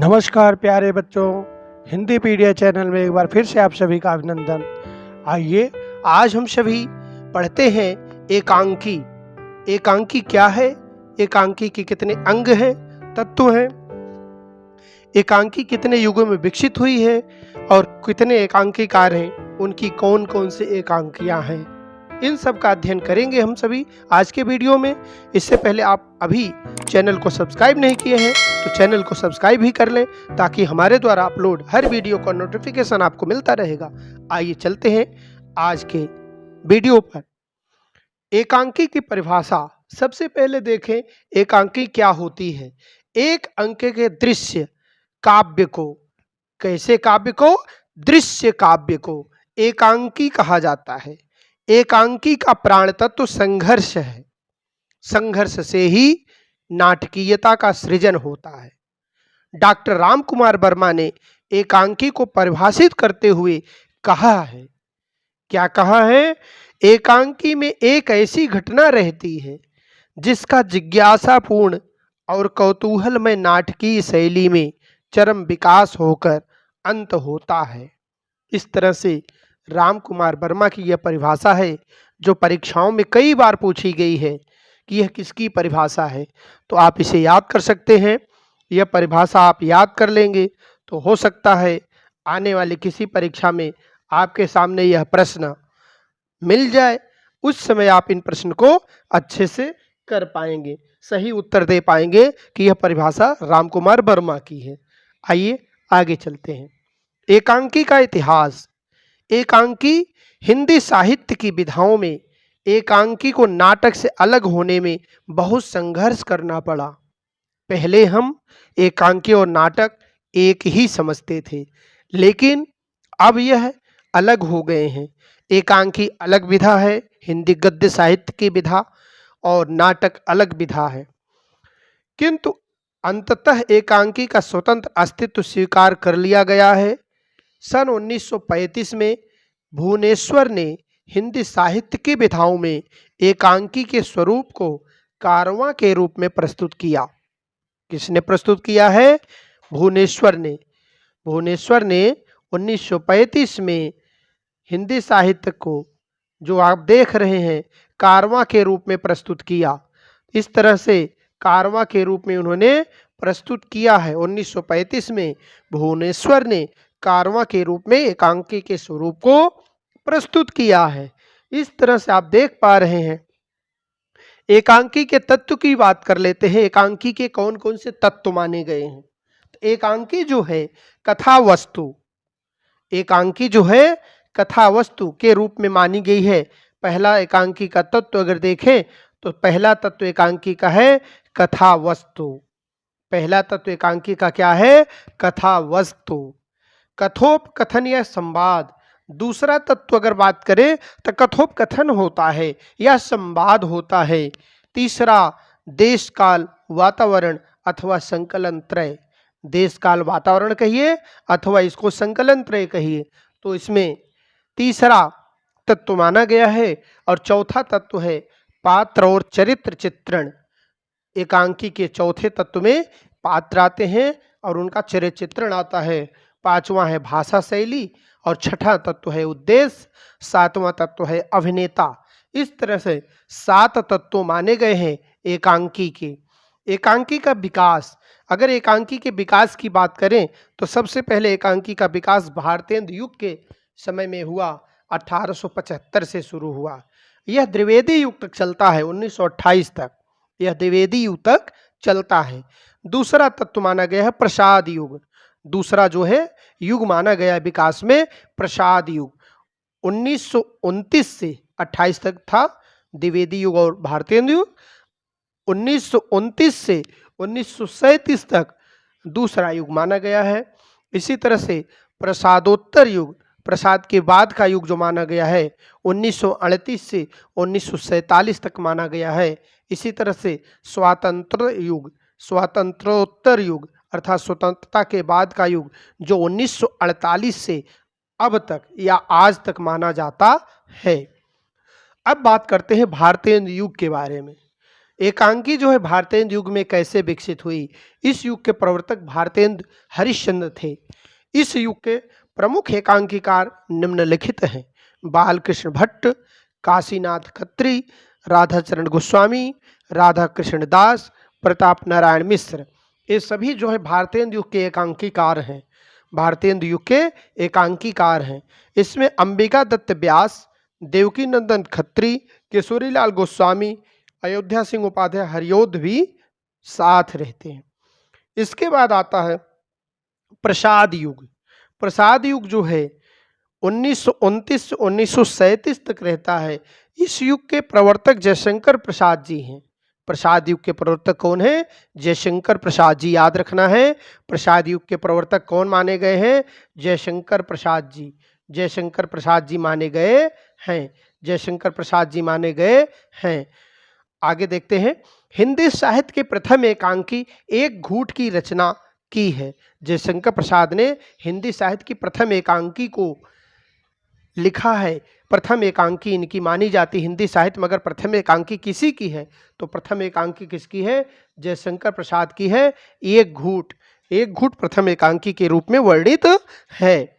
नमस्कार प्यारे बच्चों, हिंदी पीडिया चैनल में एक बार फिर से आप सभी का अभिनंदन। आइए आज हम सभी पढ़ते हैं एकांकी। एकांकी क्या है, एकांकी के कितने अंग हैं, तत्व हैं, एकांकी कितने युगों में विकसित हुई है और कितने एकांकीकार हैं, उनकी कौन कौन से एकांकियां हैं, इन सब का अध्ययन करेंगे हम सभी आज के वीडियो में। इससे पहले आप अभी चैनल को सब्सक्राइब नहीं किए हैं तो चैनल को सब्सक्राइब भी कर लें ताकि हमारे द्वारा अपलोड हर वीडियो का नोटिफिकेशन आपको मिलता रहेगा। आइए चलते हैं आज के वीडियो पर। एकांकी की परिभाषा सबसे पहले देखें, एकांकी क्या होती है। एक अंक के दृश्य काव्य को, कैसे काव्य को, दृश्य काव्य को एकांकी कहा जाता है। एकांकी का प्राण तत्व संघर्ष है। संघर्ष से ही नाटकीयता का सृजन होता है। डॉक्टर राम कुमार वर्मा ने एकांकी को परिभाषित करते हुए कहा है, क्या कहा है? एकांकी में एक ऐसी घटना रहती है जिसका जिज्ञासापूर्ण और कौतूहलमय नाटकीय शैली में चरम विकास होकर अंत होता है। इस तरह से राम कुमार वर्मा की यह परिभाषा है जो परीक्षाओं में कई बार पूछी गई है कि यह किसकी परिभाषा है। तो आप इसे याद कर सकते हैं। यह परिभाषा आप याद कर लेंगे तो हो सकता है आने वाली किसी परीक्षा में आपके सामने यह प्रश्न मिल जाए। उस समय आप इन प्रश्न को अच्छे से कर पाएंगे, सही उत्तर दे पाएंगे कि यह परिभाषा राम कुमार वर्मा की है। आइए आगे चलते हैं। एकांकी का इतिहास। एकांकी हिंदी साहित्य की विधाओं में एकांकी को नाटक से अलग होने में बहुत संघर्ष करना पड़ा। पहले हम एकांकी और नाटक एक ही समझते थे, लेकिन अब यह अलग हो गए हैं। एकांकी अलग विधा है, हिंदी गद्य साहित्य की विधा, और नाटक अलग विधा है। किंतु अंततः एकांकी का स्वतंत्र अस्तित्व स्वीकार कर लिया गया है। सन 1935 में भुवनेश्वर ने हिंदी साहित्य की विधाओं में एकांकी के स्वरूप को कारवां के रूप में प्रस्तुत किया। किसने प्रस्तुत किया है? भुवनेश्वर ने। भुवनेश्वर ने 1935 में हिंदी साहित्य को, जो आप देख रहे हैं, कारवां के रूप में प्रस्तुत किया। इस तरह से कारवां के रूप में उन्होंने प्रस्तुत किया है। 1935 में भुवनेश्वर ने कारवां के रूप में एकांकी के स्वरूप को प्रस्तुत किया है। इस तरह से आप देख पा रहे हैं। एकांकी के तत्व की बात कर लेते हैं। एकांकी के कौन कौन से तत्व माने गए हैं? तो एकांकी जो है कथा वस्तु, एकांकी जो है कथा वस्तु के रूप में मानी गई है। पहला एकांकी का तत्व अगर देखें तो पहला तत्व एकांकी का है कथा वस्तु। पहला तत्व एकांकी का क्या है? कथा वस्तु, कथोपकथन या संवाद। दूसरा तत्व अगर बात करें तो कथोपकथन होता है या संवाद होता है। तीसरा देश काल वातावरण अथवा संकलन त्रय। देश काल वातावरण कहिए अथवा इसको संकलन त्रय कहिए, तो इसमें तीसरा तत्व माना गया है। और चौथा तत्व है पात्र और चरित्र चित्रण। एकांकी के चौथे तत्व में पात्र आते हैं और उनका चरित्र चित्रण आता है। पांचवा है भाषा शैली और छठा तत्व है उद्देश्य, सातवां तत्व है अभिनेता। इस तरह से 7 तत्व माने गए हैं एकांकी के। एकांकी का विकास, अगर एकांकी के विकास की बात करें तो सबसे पहले एकांकी का विकास भारतेंद्र युग के समय में हुआ। 1875 से शुरू हुआ। यह द्विवेदी युग तक चलता है, 1928 तक यह द्विवेदी युग तक चलता है। दूसरा तत्व माना गया है प्रसाद युग। दूसरा जो है युग माना गया विकास में प्रसाद युग। 1929 से 28 तक था द्विवेदी युग और भारतेंद्र युग। 1929 से 1937 तक दूसरा युग माना गया है। इसी तरह से प्रसादोत्तर युग, प्रसाद के बाद का युग जो माना गया है, 1938 से 1947 तक माना गया है। इसी तरह से स्वातंत्र युग, स्वातंत्रोत्तर युग अर्थात स्वतंत्रता के बाद का युग जो 1948 से अब तक या आज तक माना जाता है। अब बात करते हैं भारतेंद्र युग के बारे में। एकांकी जो है भारतेंदु युग में कैसे विकसित हुई? इस युग के प्रवर्तक भारतेंदु हरिश्चंद्र थे। इस युग के प्रमुख एकांकीकार निम्नलिखित हैं: बालकृष्ण भट्ट, काशीनाथ खत्री, राधाचरण गोस्वामी, राधा कृष्ण दास, प्रताप नारायण मिश्र। ये सभी जो है भारतेंदु युग के एकांकीकार हैं। भारतेंदु युग के एकांकीकार हैं। इसमें अंबिका दत्त व्यास, देवकी नंदन खत्री, केशोरीलाल गोस्वामी, अयोध्या सिंह उपाध्याय हरिऔध भी साथ रहते हैं। इसके बाद आता है प्रसाद युग। प्रसाद युग जो है 1929 से 1937 तक रहता है। इस युग के प्रवर्तक जयशंकर प्रसाद जी हैं। प्रसाद युग के प्रवर्तक कौन है? जयशंकर प्रसाद जी। याद रखना है, प्रसाद युग के प्रवर्तक कौन माने गए हैं? जयशंकर प्रसाद जी। जयशंकर प्रसाद जी माने गए हैं। जयशंकर प्रसाद जी माने गए हैं। आगे देखते हैं। हिंदी साहित्य के प्रथम एकांकी एक घूट की रचना की है। जयशंकर प्रसाद ने हिंदी साहित्य की प्रथम एकांकी को लिखा है। प्रथम एकांकी इनकी मानी जाती हिंदी साहित्य में। अगर प्रथम एकांकी किसी की है तो प्रथम एकांकी किसकी है? जयशंकर प्रसाद की है। एक घूट, एक घूट प्रथम एकांकी के रूप में वर्णित है।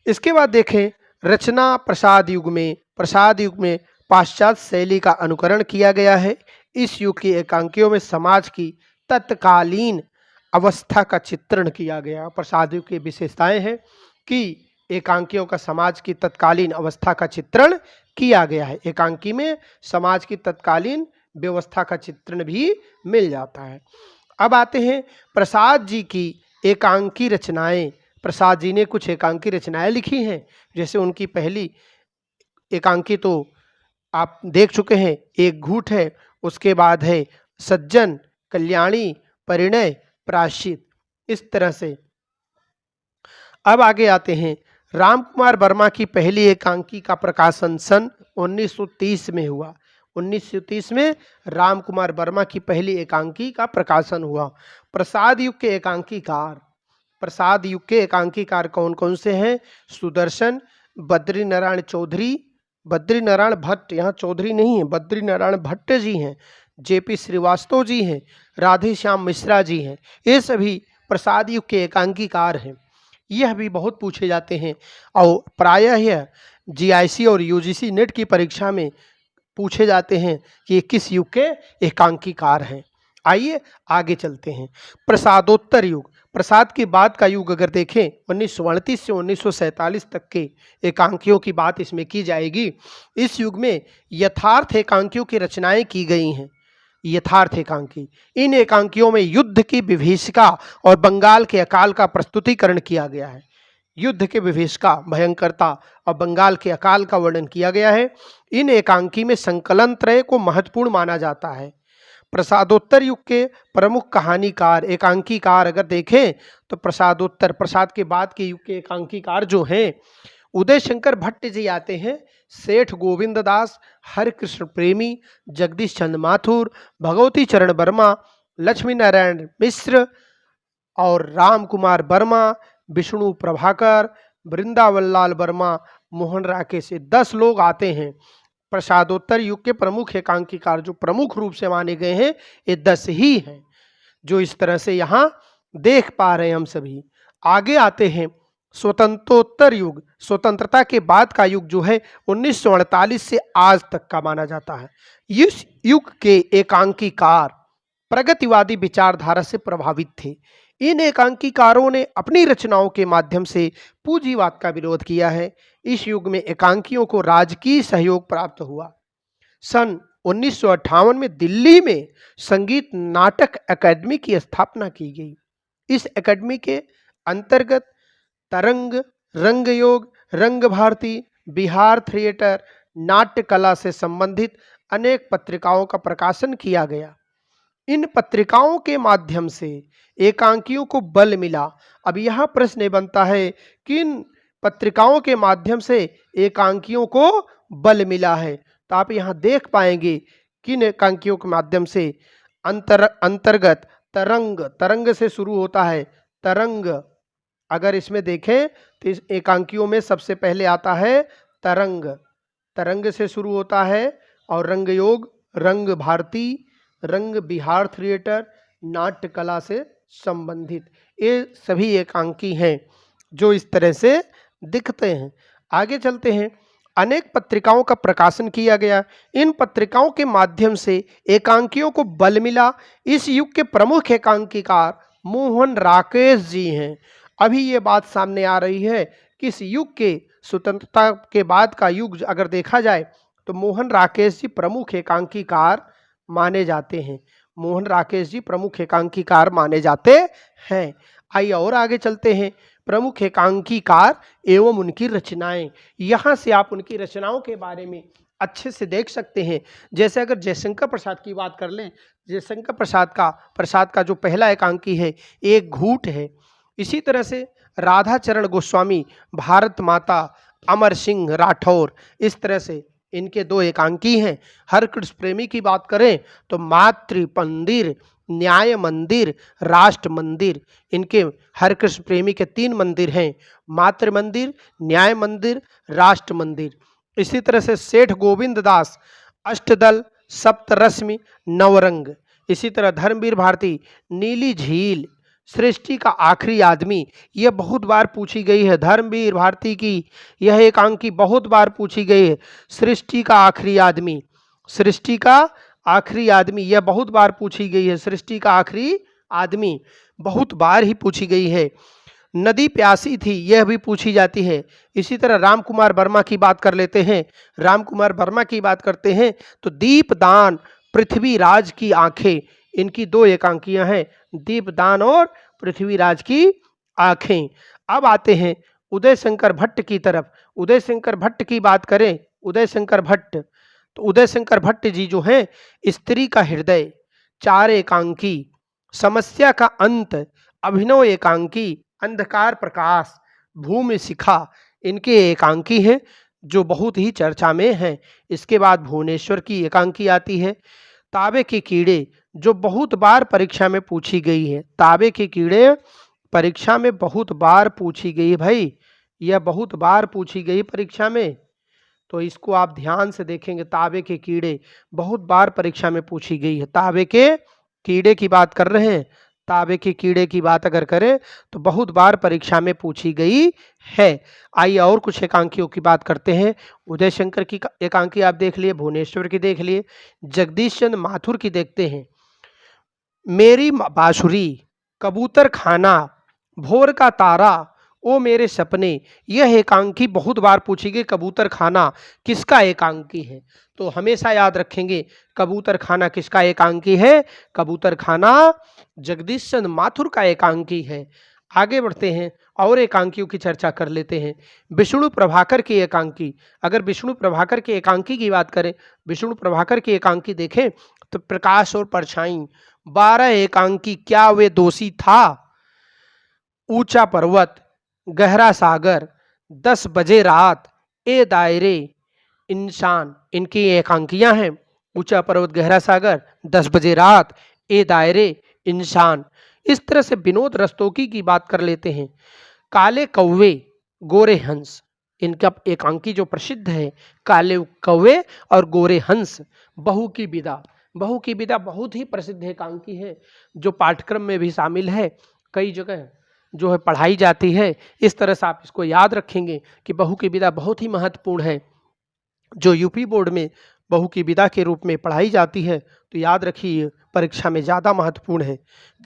इसके बाद देखें रचना प्रसाद युग में। प्रसाद युग में पाश्चात्य शैली का अनुकरण किया गया है। इस युग की एकांकियों में समाज की तत्कालीन अवस्था का चित्रण किया गया। प्रसाद युग की विशेषताएं हैं कि एकांकियों का समाज की तत्कालीन अवस्था का चित्रण किया गया है। एकांकी में समाज की तत्कालीन व्यवस्था का चित्रण भी मिल जाता है। अब आते हैं प्रसाद जी की एकांकी रचनाएं। प्रसाद जी ने कुछ एकांकी रचनाएं लिखी हैं। जैसे उनकी पहली एकांकी तो आप देख चुके हैं, एक घूट है। उसके बाद है सज्जन, कल्याणी, परिणय, प्रायश्चित। इस तरह से अब आगे आते हैं। राम कुमार वर्मा की पहली एकांकी का प्रकाशन सन 1930 में हुआ। 1930 में राम कुमार वर्मा की पहली एकांकी का प्रकाशन हुआ। प्रसाद युग के एकांकीकार, प्रसाद युग के एकांकीकार कौन कौन से हैं? सुदर्शन, बद्री नारायण चौधरी, बद्री नारायण भट्ट, यहाँ चौधरी नहीं है, बद्री नारायण भट्ट जी हैं, जेपी श्रीवास्तव जी हैं, राधे श्याम मिश्रा जी हैं। ये सभी प्रसाद युग के एकांकीकार हैं। यह भी बहुत पूछे जाते हैं और प्रायः यह जीआईसी और यूजीसी नेट की परीक्षा में पूछे जाते हैं कि ये किस युग के एकांकीकार हैं। आइए आगे चलते हैं। प्रसादोत्तर युग, प्रसाद के बाद का युग अगर देखें 1938 से 1947 तक के एकांकियों की बात इसमें की जाएगी। इस युग में यथार्थ एकांकियों की रचनाएं की गई हैं। यथार्थ एकांकी, इन एकांकियों में युद्ध की विभीषिका और बंगाल के अकाल का प्रस्तुतिकरण किया गया है। युद्ध के विभीषिका, भयंकरता और बंगाल के अकाल का वर्णन किया गया है। इन एकांकी में संकलन त्रय को महत्वपूर्ण माना जाता है। प्रसादोत्तर युग के प्रमुख कहानीकार, एकांकीकार अगर देखें तो प्रसादोत्तर, प्रसाद के बाद के युग के एकांकीकार जो हैं, उदय शंकर भट्ट जी आते हैं, सेठ गोविंद दास, हरिकृष्ण प्रेमी, जगदीश चंद्र माथुर, भगवती चरण वर्मा, लक्ष्मी नारायण मिश्र और राम कुमार वर्मा, विष्णु प्रभाकर, वृंदावन लाल वर्मा, मोहन राकेश, 10 लोग आते हैं। प्रसादोत्तर युग के प्रमुख एकांकीकार जो प्रमुख रूप से माने गए हैं, ये 10 ही हैं जो इस तरह से यहाँ देख पा रहे हैं हम सभी। आगे आते हैं स्वतंत्रोत्तर युग, स्वतंत्रता के बाद का युग जो है 1948 से आज तक का माना जाता है। इस युग के एकांकीकार प्रगतिवादी विचारधारा से प्रभावित थे। इन एकांकीकारों ने अपनी रचनाओं के माध्यम से पूंजीवाद का विरोध किया है। इस युग में एकांकियों को राजकीय सहयोग प्राप्त हुआ। सन 1958 में दिल्ली में संगीत नाटक अकादमी की स्थापना की गई। इस अकादमी के अंतर्गत तरंग, रंगयोग, रंग भारती, बिहार थिएटर, नाट्य कला से संबंधित अनेक पत्रिकाओं का प्रकाशन किया गया। इन पत्रिकाओं के माध्यम से एकांकियों को बल मिला। अब यहाँ प्रश्न बनता है कि इन पत्रिकाओं के माध्यम से एकांकियों को बल मिला है, तो आप यहाँ देख पाएंगे किन एकांकियों के माध्यम से अंतर्गत तरंग, तरंग से शुरू होता है तरंग। अगर इसमें देखें तो इस एकांकियों में सबसे पहले आता है तरंग, तरंग से शुरू होता है, और रंगयोग, रंग भारती, रंग बिहार थिएटर, नाट्य कला से संबंधित, ये सभी एकांकी हैं जो इस तरह से दिखते हैं। आगे चलते हैं। अनेक पत्रिकाओं का प्रकाशन किया गया, इन पत्रिकाओं के माध्यम से एकांकियों को बल मिला। इस युग के प्रमुख एकांकीकार मोहन राकेश जी हैं। अभी ये बात सामने आ रही है कि इस युग के स्वतंत्रता के बाद का युग अगर देखा जाए तो मोहन राकेश जी प्रमुख एकांकीकार माने जाते हैं। मोहन राकेश जी प्रमुख एकांकीकार माने जाते हैं। आइए और आगे चलते हैं। प्रमुख एकांकीकार एवं उनकी रचनाएं, यहाँ से आप उनकी रचनाओं के बारे में अच्छे से देख सकते हैं। जैसे अगर जयशंकर प्रसाद की बात कर लें, जयशंकर प्रसाद का जो पहला एकांकी है एक घूट है। इसी तरह से राधाचरण गोस्वामी, भारत माता, अमर सिंह राठौर, इस तरह से इनके दो एकांकी हैं। हरकृष्ण प्रेमी की बात करें तो मातृ मंदिर, न्याय मंदिर, राष्ट्र मंदिर, इनके हरकृष्ण प्रेमी के 3 मंदिर हैं, मातृ मंदिर, न्याय मंदिर, राष्ट्र मंदिर। इसी तरह से सेठ गोविंद दास, अष्टदल, सप्तरश्मि, नवरंग। इसी तरह धर्मवीर भारती, नीली झील, सृष्टि का आखिरी आदमी, यह बहुत बार पूछी गई है। धर्मवीर भारती की यह एकांकी बहुत बार पूछी गई है। सृष्टि का आखिरी आदमी, सृष्टि का आखिरी आदमी, यह बहुत बार पूछी गई है। सृष्टि का आखिरी आदमी बहुत बार ही पूछी गई है। नदी प्यासी थी, यह भी पूछी जाती है। इसी तरह राम कुमार वर्मा की बात कर लेते हैं। राम कुमार वर्मा की बात करते हैं तो दीपदान, पृथ्वीराज की आंखें, इनकी 2 एकांकियां हैं, दीपदान और पृथ्वीराज की आंखें। अब आते हैं उदय शंकर भट्ट की तरफ। उदय शंकर भट्ट की बात करें, उदय शंकर भट्ट, तो उदय शंकर भट्ट जी जो हैं, स्त्री का हृदय, 4 एकांकी, समस्या का अंत, अभिनव एकांकी, अंधकार प्रकाश, भूमि शिखा, इनके एकांकी हैं जो बहुत ही चर्चा में हैं। इसके बाद भुवनेश्वर की एकांकी आती है। ताबे के कीड़े, जो बहुत बार परीक्षा में पूछी गई है। ताबे के कीड़े परीक्षा में बहुत बार पूछी गई है भाई, यह बहुत बार पूछी गई परीक्षा में, तो इसको आप ध्यान से देखेंगे। ताबे के कीड़े बहुत बार परीक्षा में पूछी गई है। ताबे के कीड़े की बात कर रहे हैं, ताबे के कीड़े की बात अगर करें तो बहुत बार परीक्षा में पूछी गई है। आइए और कुछ एकांकियों की बात करते हैं। उदय शंकर की एकांकी आप देख लिए, भुवनेश्वर की देख लिए, जगदीश चंद्र माथुर की देखते हैं। मेरी बांसुरी, कबूतर खाना, भोर का तारा, ओ मेरे सपने, यह एकांकी बहुत बार पूछी गई। कबूतर खाना किसका एकांकी है? तो हमेशा याद रखेंगे कबूतर खाना किसका एकांकी है? कबूतर खाना जगदीश चंद्र माथुर का एकांकी है। आगे बढ़ते हैं और एकांकियों की चर्चा कर लेते हैं। विष्णु प्रभाकर की एकांकी, अगर विष्णु प्रभाकर की एकांकी की बात करें, विष्णु प्रभाकर की एकांकी देखें तो प्रकाश और परछाई, 12 एकांकी, क्या वे दोषी था, ऊंचा पर्वत, गहरा सागर, 10 बजे रात, ए दायरे, इंसान, इनकी एकांकियां हैं। ऊंचा पर्वत, गहरा सागर, 10 बजे रात, ए दायरे, इंसान। इस तरह से विनोद रस्तोगी की बात कर लेते हैं। काले कौवे, गोरे हंस, इनका एकांकी जो प्रसिद्ध है, काले कौवे और गोरे हंस। बहू की विदा, बहू की विदा बहुत ही प्रसिद्ध एकांकी है जो पाठ्यक्रम में भी शामिल है, कई जगह जो है पढ़ाई जाती है। इस तरह से आप इसको याद रखेंगे कि बहू की विदा बहुत ही महत्वपूर्ण है, जो यूपी बोर्ड में बहू की विदा के रूप में पढ़ाई जाती है, तो याद रखिए परीक्षा में ज़्यादा महत्वपूर्ण है।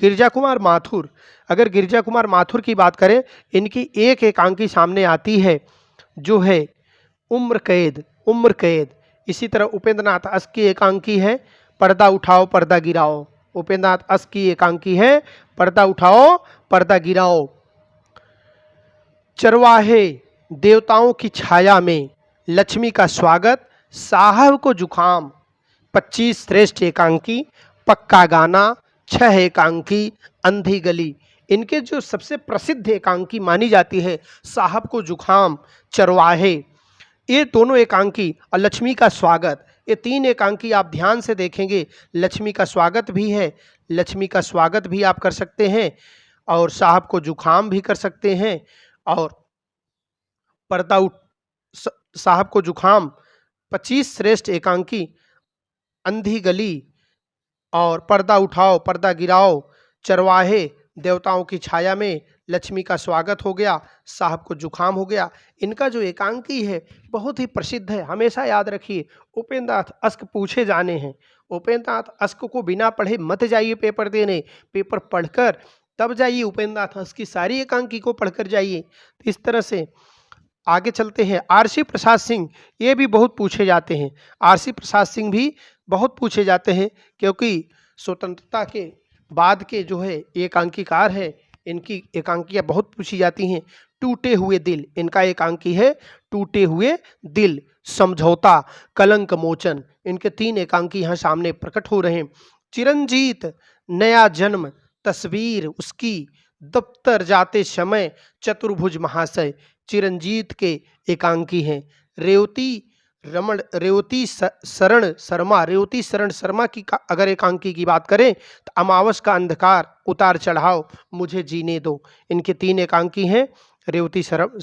गिरजा कुमार माथुर, अगर गिरजा कुमार माथुर की बात करें, इनकी एक एकांकी सामने आती है जो है उम्र कैद, उम्र कैद। इसी तरह उपेंद्र नाथ अस की एकांकी है पर्दा उठाओ पर्दा गिराओ। उपेंद्र नाथ अस की एकांकी है पर्दा उठाओ पर्दा गिराओ। चरवाहे, देवताओं की छाया में, लक्ष्मी का स्वागत, साहब को जुखाम, 25 श्रेष्ठ एकांकी, पक्का गाना, 6 एकांकी, अंधी गली। इनके जो सबसे प्रसिद्ध एकांकी मानी जाती है साहब को जुखाम, चरवाहे, ये दोनों एकांकी, और लक्ष्मी का स्वागत, ये 3 एकांकी आप ध्यान से देखेंगे। लक्ष्मी का स्वागत भी है, लक्ष्मी का स्वागत भी आप कर सकते हैं, और साहब को जुखाम भी कर सकते हैं, और पर्दा उठ साहब को जुखाम, 25 श्रेष्ठ एकांकी, अंधी गली, और पर्दा उठाओ पर्दा गिराओ, चरवाहे देवताओं की छाया में, लक्ष्मी का स्वागत हो गया, साहब को जुकाम हो गया। इनका जो एकांकी है बहुत ही प्रसिद्ध है, हमेशा याद रखिए। उपेंद्रनाथ अश्क पूछे जाने हैं। उपेंद्रनाथ अश्क को बिना पढ़े मत जाइए पेपर देने, पेपर पढ़कर तब जाइए। उपेंद्रनाथ अश्क की सारी एकांकी को पढ़कर जाइए। इस तरह से आगे चलते हैं। आरसी प्रसाद सिंह, ये भी बहुत पूछे जाते हैं। आरसी प्रसाद सिंह भी बहुत पूछे जाते हैं क्योंकि स्वतंत्रता के बाद के जो है एकांकीकार है, इनकी एकांकियाँ बहुत पूछी जाती हैं। टूटे हुए दिल इनका एकांकी है, टूटे हुए दिल, समझौता, कलंक मोचन, इनके 3 एकांकी यहाँ सामने प्रकट हो रहे हैं। चिरंजीत, नया जन्म, तस्वीर उसकी, दफ्तर जाते समय, चतुर्भुज महाशय, चिरंजीत के एकांकी हैं। रेवती शरण शर्मा की अगर एकांकी की बात करें तो अमावस का अंधकार, उतार चढ़ाव, मुझे जीने दो, इनके 3 एकांकी हैं। रेवती शरण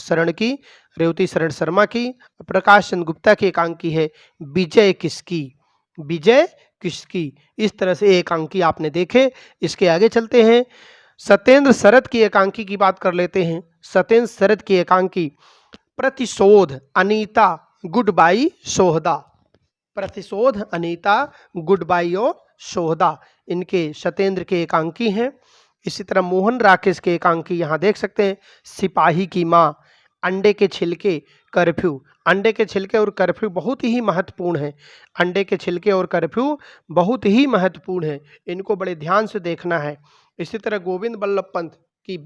शर्मा की। प्रकाश चंद्र गुप्ता की एकांकी है विजय किसकी। इस तरह से एकांकी आपने देखे। इसके आगे चलते हैं। सत्येंद्र शरद की एकांकी की बात कर लेते हैं। सत्येंद्र शरद की एकांकी प्रतिशोध, अनीता, गुड बाई, सोहदा। प्रतिशोध, अनीता, गुड बाई और सोहदा इनके सत्येंद्र के एकांकी हैं। इसी तरह मोहन राकेश के एकांकी यहाँ देख सकते हैं। सिपाही की माँ, अंडे के छिलके, कर्फ्यू। अंडे के छिलके और कर्फ्यू बहुत ही महत्वपूर्ण है। अंडे के छिलके और कर्फ्यू बहुत ही महत्वपूर्ण है, इनको बड़े ध्यान से देखना है। इसी तरह गोविंद बल्लभ पंत की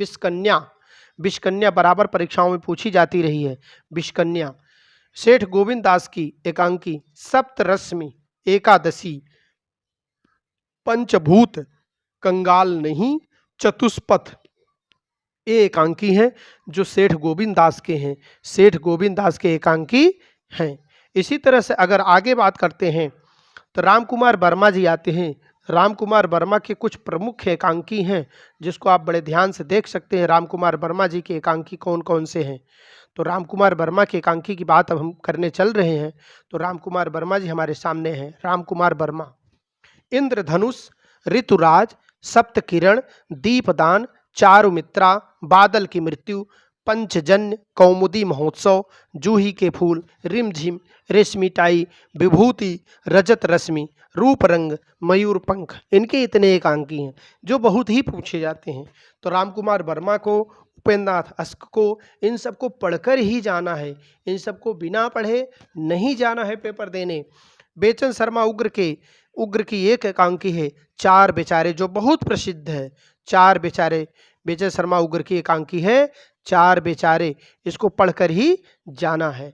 विषकन्या बराबर परीक्षाओं में पूछी जाती रही है। विषकन्या। सेठ गोविंद दास की एकांकी सप्तरश्मि, एकादशी, पंचभूत, कंगाल नहीं, चतुष्पथ, ये एकांकी हैं जो सेठ गोविंद दास के हैं। सेठ गोविंद दास के एकांकी हैं। इसी तरह से अगर आगे बात करते हैं तो राम कुमार वर्मा जी आते हैं। राम कुमार वर्मा के कुछ प्रमुख एकांकी हैं जिसको आप बड़े ध्यान से देख सकते हैं। राम कुमार वर्मा जी के एकांकी कौन कौन से हैं? तो राम कुमार वर्मा के एकांकी की बात अब हम करने चल रहे हैं। तो राम कुमार वर्मा जी हमारे सामने हैं। राम कुमार वर्मा इंद्रधनुष, ऋतुराज, सप्तकिरण, दीपदान, चारुमित्रा, बादल की मृत्यु, पंचजन्य, कौमुदी महोत्सव, जूही के फूल, रिमझिम, रेशमिटाई, विभूति, रजत रश्मि, रूप रंग, मयूर पंख, इनके इतने एकांकी हैं जो बहुत ही पूछे जाते हैं। तो राम कुमार वर्मा को, उपेंद्रनाथ अश्क को, इन सबको पढ़कर ही जाना है, इन सबको बिना पढ़े नहीं जाना है पेपर देने। बेचन शर्मा उग्र की एक एकांकी है चार बेचारे, जो बहुत प्रसिद्ध है। चार बेचारे, बेचन शर्मा उग्र की एकांकी है चार बेचारे, इसको पढ़कर ही जाना है।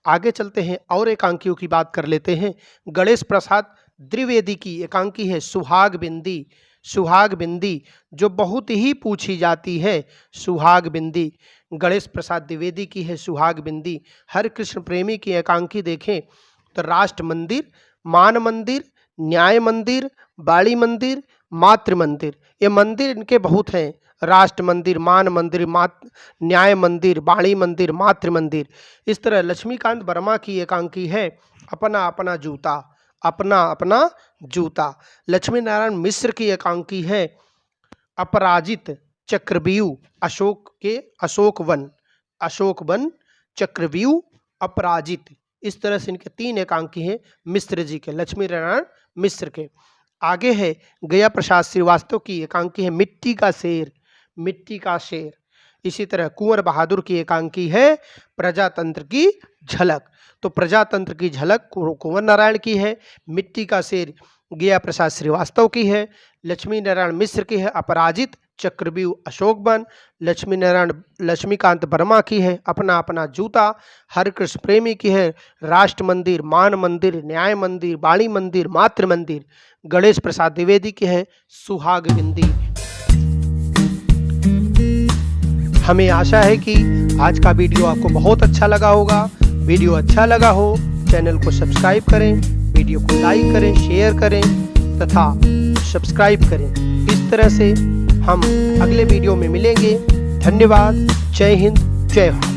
आगे चलते हैं और एकांकियों की बात कर लेते हैं। गणेश प्रसाद द्विवेदी की एकांकी है सुहाग बिंदी। सुहाग बिंदी जो बहुत ही पूछी जाती है। सुहाग बिंदी गणेश प्रसाद द्विवेदी की है सुहाग बिंदी। हरिकृष्ण प्रेमी की एकांकी देखें तो राष्ट्र मंदिर, मान मंदिर, न्याय मंदिर, बाड़ी मंदिर, मातृ मंदिर, ये मंदिर इनके बहुत हैं। राष्ट्र मंदिर, मान मंदिर, न्याय मंदिर, बाणी मंदिर, मातृ मंदिर। इस तरह लक्ष्मीकांत वर्मा की एकांकी है अपना अपना जूता। अपना अपना जूता। लक्ष्मी नारायण मिश्र की एकांकी है अपराजित, चक्रव्यूह, अशोक के अशोक वन, चक्रव्यूह, अपराजित। इस तरह से इनके 3 एकांकी हैं मिश्र जी के, लक्ष्मी नारायण मिश्र के। आगे है गया प्रसाद श्रीवास्तव की एकांकी है मिट्टी का शेर। मिट्टी का शेर। इसी तरह कुंवर बहादुर की एकांकी है प्रजातंत्र की झलक। तो प्रजातंत्र की झलक कुंवर नारायण की है। मिट्टी का शेर गया प्रसाद श्रीवास्तव की है। लक्ष्मी नारायण मिश्र की है अपराजित, चक्रव्यूह, अशोक वन। लक्ष्मीकांत वर्मा की है अपना अपना जूता। हरिकृष्ण प्रेमी की है राष्ट्र मंदिर, मान मंदिर, न्याय मंदिर, बाणी मंदिर, मातृ मंदिर। गणेश प्रसाद द्विवेदी की है सुहाग बिंदी। हमें आशा है कि आज का वीडियो आपको बहुत अच्छा लगा होगा। वीडियो अच्छा लगा हो चैनल को सब्सक्राइब करें, वीडियो को लाइक करें, शेयर करें तथा सब्सक्राइब करें। इस तरह से हम अगले वीडियो में मिलेंगे। धन्यवाद। जय हिंद, जय भारत।